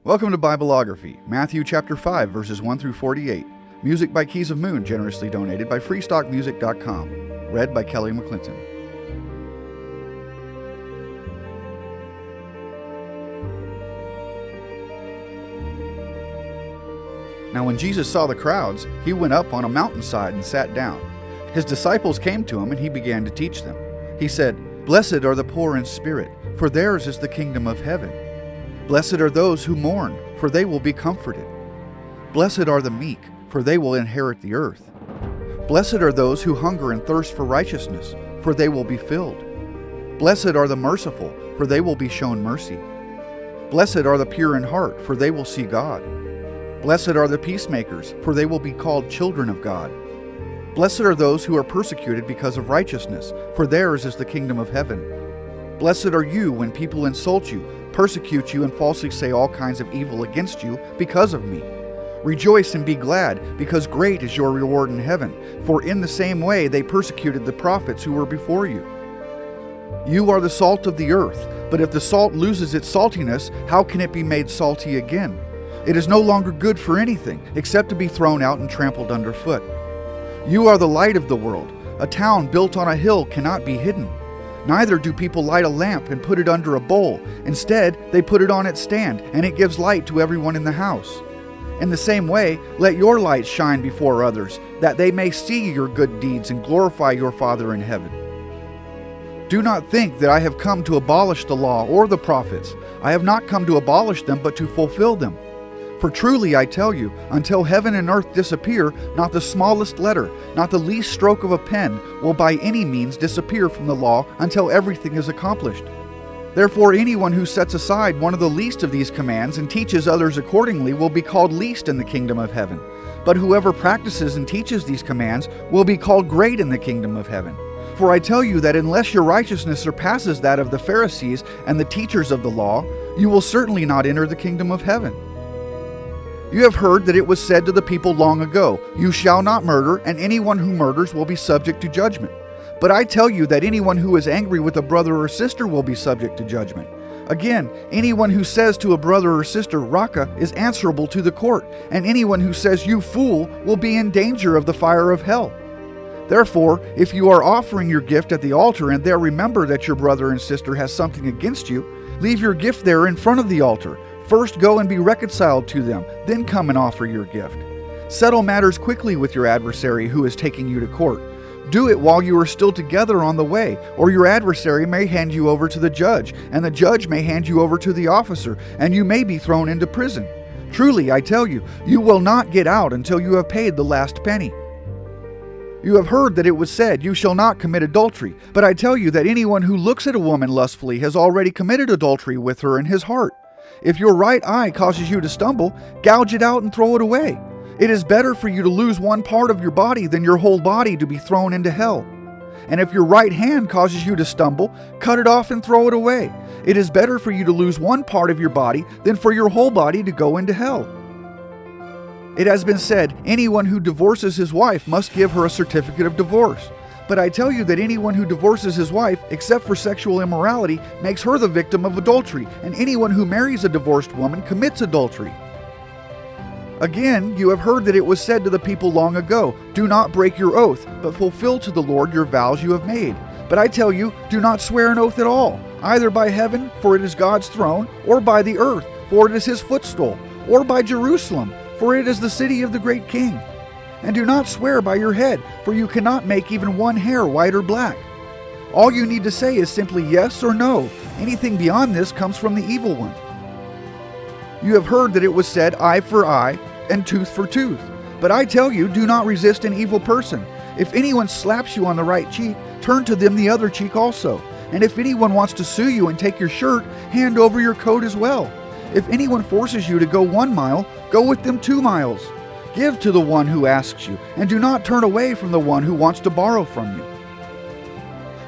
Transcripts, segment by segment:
Welcome to Bibleography, Matthew chapter 5, verses 1 through 48. Music by Keys of Moon, generously donated by freestockmusic.com. Read by Kelly McClinton. Now when Jesus saw the crowds, he went up on a mountainside and sat down. His disciples came to him, and he began to teach them. He said, "Blessed are the poor in spirit, for theirs is the kingdom of heaven. Blessed are those who mourn, for they will be comforted. Blessed are the meek, for they will inherit the earth. Blessed are those who hunger and thirst for righteousness, for they will be filled. Blessed are the merciful, for they will be shown mercy. Blessed are the pure in heart, for they will see God. Blessed are the peacemakers, for they will be called children of God. Blessed are those who are persecuted because of righteousness, for theirs is the kingdom of heaven. Blessed are you when people insult you, persecute you, and falsely say all kinds of evil against you because of me. Rejoice and be glad, because great is your reward in heaven, for in the same way they persecuted the prophets who were before you. You are the salt of the earth, but if the salt loses its saltiness, how can it be made salty again? It is no longer good for anything, except to be thrown out and trampled underfoot. You are the light of the world. A town built on a hill cannot be hidden. Neither do people light a lamp and put it under a bowl. Instead, they put it on its stand, and it gives light to everyone in the house. In the same way, let your light shine before others, that they may see your good deeds and glorify your Father in heaven. Do not think that I have come to abolish the law or the prophets. I have not come to abolish them, but to fulfill them. For truly I tell you, until heaven and earth disappear, not the smallest letter, not the least stroke of a pen, will by any means disappear from the law until everything is accomplished. Therefore anyone who sets aside one of the least of these commands and teaches others accordingly will be called least in the kingdom of heaven. But whoever practices and teaches these commands will be called great in the kingdom of heaven. For I tell you that unless your righteousness surpasses that of the Pharisees and the teachers of the law, you will certainly not enter the kingdom of heaven. You have heard that it was said to the people long ago, 'You shall not murder, and anyone who murders will be subject to judgment.' But I tell you that anyone who is angry with a brother or sister will be subject to judgment. Again, anyone who says to a brother or sister, 'Raka,' is answerable to the court, and anyone who says, 'You fool,' will be in danger of the fire of hell. Therefore, if you are offering your gift at the altar and there remember that your brother and sister has something against you, leave your gift there in front of the altar. First go and be reconciled to them, then come and offer your gift. Settle matters quickly with your adversary who is taking you to court. Do it while you are still together on the way, or your adversary may hand you over to the judge, and the judge may hand you over to the officer, and you may be thrown into prison. Truly, I tell you, you will not get out until you have paid the last penny. You have heard that it was said, 'You shall not commit adultery.' But I tell you that anyone who looks at a woman lustfully has already committed adultery with her in his heart. If your right eye causes you to stumble, gouge it out and throw it away. It is better for you to lose one part of your body than your whole body to be thrown into hell. And if your right hand causes you to stumble, cut it off and throw it away. It is better for you to lose one part of your body than for your whole body to go into hell. It has been said, 'Anyone who divorces his wife must give her a certificate of divorce.' But I tell you that anyone who divorces his wife, except for sexual immorality, makes her the victim of adultery, and anyone who marries a divorced woman commits adultery. Again, you have heard that it was said to the people long ago, 'Do not break your oath, but fulfill to the Lord your vows you have made.' But I tell you, do not swear an oath at all, either by heaven, for it is God's throne, or by the earth, for it is his footstool, or by Jerusalem, for it is the city of the great king. And do not swear by your head, for you cannot make even one hair white or black. All you need to say is simply yes or no. Anything beyond this comes from the evil one. You have heard that it was said, 'Eye for eye, and tooth for tooth.' But I tell you, do not resist an evil person. If anyone slaps you on the right cheek, turn to them the other cheek also. And if anyone wants to sue you and take your shirt, hand over your coat as well. If anyone forces you to go 1 mile, go with them 2 miles. Give to the one who asks you, and do not turn away from the one who wants to borrow from you.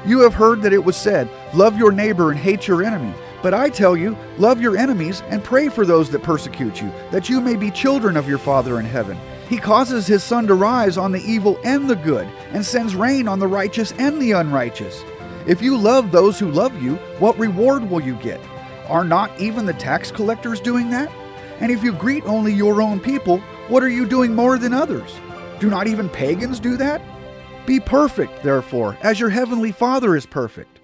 You have heard that it was said, 'Love your neighbor and hate your enemy.' But I tell you, love your enemies and pray for those that persecute you, that you may be children of your Father in heaven. He causes his sun to rise on the evil and the good, and sends rain on the righteous and the unrighteous. If you love those who love you, what reward will you get? Are not even the tax collectors doing that? And if you greet only your own people, what are you doing more than others? Do not even pagans do that? Be perfect, therefore, as your heavenly Father is perfect.